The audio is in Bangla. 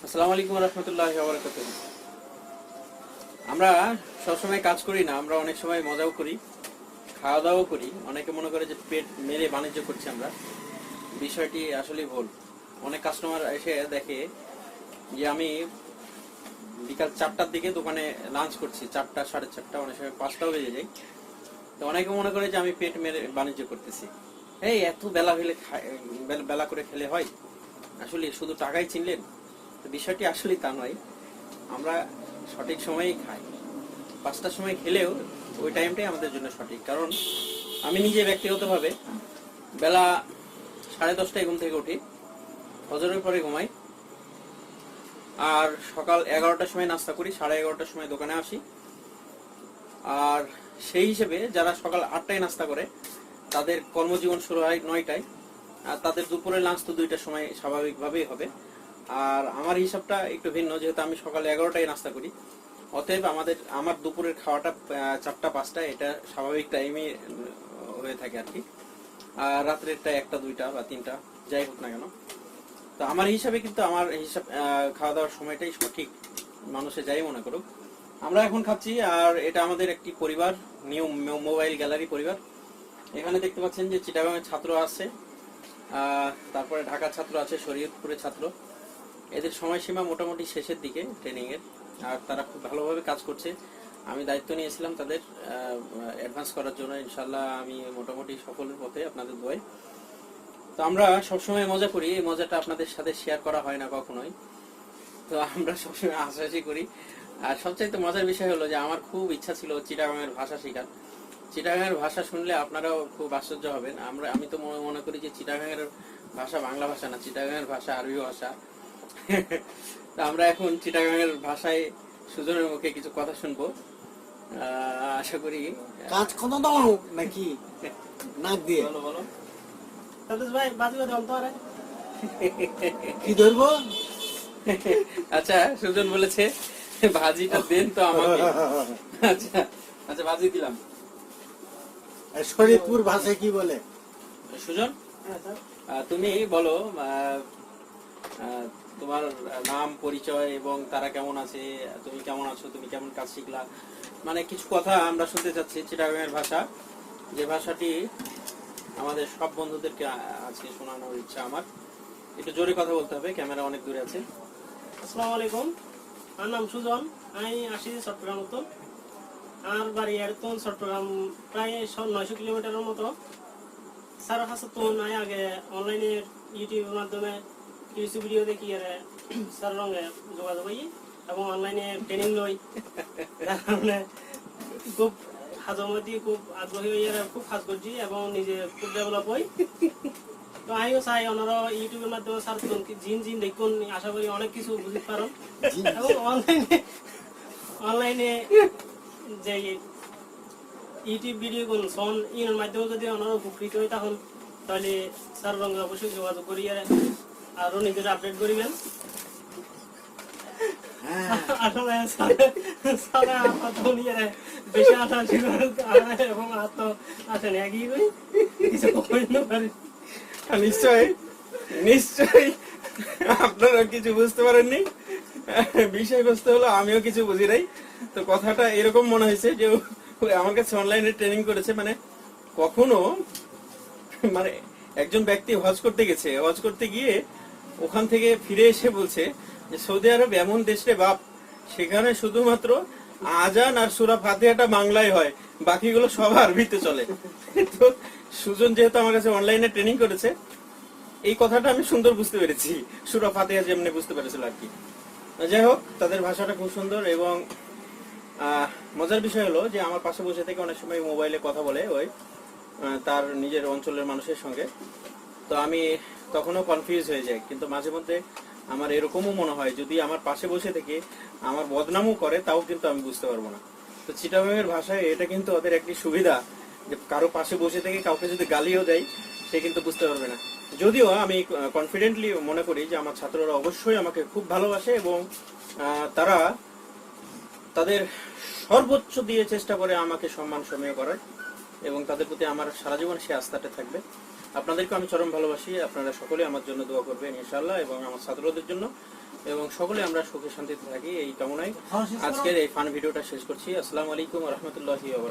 আসসালামু আলাইকুম রহমতুল্লাহি ওয়া বারাকাতুহু। আমরা সবসময় কাজ করি না, আমরা অনেক সময় মজাও করি, খাওয়া দাওয়াও করি। অনেকে মনে করে যে পেট মেরে বাণিজ্য করছি আমরা, বিষয়টি আসলে ভুল। অনেক কাস্টমার এসে দেখে যে আমি বিকাল 4টার দিকে দোকানে লাঞ্চ করছি, 4টা 4:30, অনেক সময় 5টাও বেজে যায়। তো অনেকে মনে করে যে আমি পেট মেরে বাণিজ্য করতেছি। এই এত বেলা হলে বেলা করে খেলে হয়? আসলে শুধু টাকাই চিনলেন? তো বিষয়টি আসলে তা নয়। আমরা সঠিক সময়েই খাই। 5টার সময় খেলেও ওই টাইমটাই আমাদের জন্য সঠিক। কারণ আমি নিজে ব্যক্তিগতভাবে বেলা 10:30টায় ঘুম থেকে উঠি, ফজরের পরে ঘুমাই, আর সকাল 11টার সময় নাস্তা করি, 11:30টার সময় দোকানে আসি। আর সেই হিসেবে যারা সকাল 8টায় নাস্তা করে তাদের কর্মজীবন শুরু হয় 9টায়, আর তাদের দুপুরের লাঞ্চ তো 2টার সময় স্বাভাবিকভাবেই হবে। আর আমার হিসাবটা একটু ভিন্ন, যেহেতু আমি সকাল 11টায় নাস্তা করি, অতএব আমার দুপুরের খাওয়াটা 4টা 5টা, এটা স্বাভাবিক টাইমে হয়ে থাকে আর কি। আর রাত্রেরটা 1টা 2টা বা 3টা, যাই হোক না কেন। তো আমার হিসাবে কিন্তু আমার হিসাব খাওয়া দাওয়ার সময়টাই সঠিক, মানুষে যাই মনে করুক। আমরা এখন খাচ্ছি, আর এটা আমাদের একটি পরিবার, নিউ মোবাইল গ্যালারি পরিবার। এখানে দেখতে পাচ্ছেন যে চিটাগাংয়ের ছাত্র আছে, তারপরে ঢাকার ছাত্র আছে, শরীয়তপুরের ছাত্র। এদের সময়সীমা মোটামুটি শেষের দিকে ট্রেনিং এর, আর তারা খুব ভালোভাবে কাজ করছে। আমি দায়িত্ব নিয়েছিলাম তাদের অ্যাডভান্স করার জন্য। ইনশাল্লাহ আমি মোটামুটি সফলের পথে, আপনাদের দোয়ায়। তো আমরা সবসময় মজা করি, এই মজাটা আপনাদের সাথে শেয়ার করা হয় না কখনোই। তো আমরা সবসময় হাসাহাসি করি। আর সবচাইতে মজার বিষয় হলো যে আমার খুব ইচ্ছা ছিল চিটাগাংয়ের ভাষা শেখার। চিটাগাংয়ের ভাষা শুনলে আপনারাও খুব আশ্চর্য হবেন। আমি তো মনে করি যে চিটাগাংয়ের ভাষা বাংলা ভাষা না, চিটাগাংয়ের ভাষা আরবি ভাষা। তো আমরা এখন চিটাগাংয়ের ভাষায় সুজনের মুখে কিছু কথা শুনবো, আশা করি। কাজ কত দাও নাকি নাক দিয়ে বলো বলো। ভাই বাজবে ধরতো আরে কি ধরবো? আচ্ছা, সুজন বলেছে ভাজিটা দেন তো আমাকে। আচ্ছা আচ্ছা, ভাজি দিলাম। শরীরপুর ভাষায় কি বলে সুজন, তুমি বলো তোমার নাম, পরিচয় এবং তারা কেমন আছে, তুমি কেমন আছো, তুমি কেমন কাজ শিখলা, মানে কিছু কথা আমরা শুনতে চাচ্ছি চিটাগাংয়ের ভাষা, যে ভাষাটি আমাদের সব বন্ধুদেরকে আজকে শোনানোর ইচ্ছা আমার। একটু জোরে কথা বলতে হবে, ক্যামেরা অনেক দূরে আছে। আসসালামু আলাইকুম, আমার নাম সুজন, আমি আসি চট্টগ্রাম উত্তর। আমার বাড়ি এরতন চট্টগ্রাম, প্রায় 900 কিলোমিটারের মতো। স্যার কাছে তো নাই আগে অনলাইনে ইউটিউবের মাধ্যমে কিছু ভিডিও দেখি আর স্যার রঙে যোগাযোগ হই এবং অনলাইনে ট্রেনিং লই। তার কারণে খুব হাজর মধ্যে খুব আগ্রহী হয়ে খুব কাজ করছি এবং নিজে খুব ডেভেলপ হই। তো আমিও চাই ওনারা ইউটিউবের মাধ্যমে স্যার জিন দেখুন, আশা করি অনেক কিছু বুঝতে পারেন। এবং অনলাইনে যে ইউটিউব ভিডিও কোন সন ইনের মাধ্যমে যদি ওনারা উপকৃত হয় তখন তাহলে স্যার রঙে অবশ্যই যোগাযোগ করি আরো নিজের আপডেট করিবেন। আসলে স্যার বেশি আশা ছিল এবং আত্ম আসেন একই কিছু করতে পারি। নিশ্চয়ই নিশ্চয়ই আপনারা কিছু বুঝতে পারেননি। বিষয়বস্তু হলো আমিও কিছু বুঝি নাই। তো কথাটা এরকম মনে হয়েছে যে আমার কাছে অনলাইনে ট্রেনিং করেছে, মানে কখনো মানে একজন ব্যক্তি হজ করতে গেছে, হজ করতে গিয়ে ওখান থেকে ফিরে এসে বলছে যে সৌদি আরব এমন দেশ রে বাপ, সেখানে শুধুমাত্র আজান আর সূরা ফাতিহাটা বাংলায় হয়, বাকিগুলো সব আরবিতে চলে। তো সুজন যেহেতু আমার কাছে অনলাইনে ট্রেনিং করেছে, এই কথাটা আমি সুন্দর বুঝতে পেরেছি, সূরা ফাতিহা যেমনি বুঝতে পেরেছিল আর কি। যাই হোক, তাদের ভাষাটা খুব সুন্দর। এবং মজার বিষয় হলো যে আমার পাশে বসে থেকে অনেক সময় মোবাইলে কথা বলে ওই তার নিজের অঞ্চলের মানুষের সঙ্গে। তো আমি তখনও কনফিউজ হয়ে যাই, কিন্তু মাঝে মধ্যে আমার এরকমও মনে হয় যদি আমার পাশে বসে থেকে আমার বদনামও করে তাও কিন্তু আমি বুঝতে পারবো না। তো চিটাগাংয়ের ভাষায় এটা কিন্তু ওদের একটি সুবিধা, যে কারো পাশে বসে থেকে কাউকে যদি গালিও দেয় সে কিন্তু বুঝতে পারবে না। যদিও আমি কনফিডেন্টলি মনে করি যে আমার ছাত্ররা অবশ্যই আমাকে খুব ভালোবাসে এবং তারা তাদের সর্বোচ্চ দিয়ে চেষ্টা করে আমাকে সম্মান সমীহ করার, এবং তাদের প্রতি আমার সারা জীবন সে আস্থাটা থাকবে। আপনাদেরকে আমি চরম ভালোবাসি, আপনারা সকলে আমার জন্য দোয়া করবেন ইনশাআল্লাহ, এবং আমার ছাত্রদের জন্য। এবং সকলে আমরা সুখে শান্তিতে থাকি এই কামনায় আজকের এই ফান ভিডিওটা শেষ করছি। আসসালামু আলাইকুম ওয়া রাহমাতুল্লাহি ওয়া বারাকাতুহু।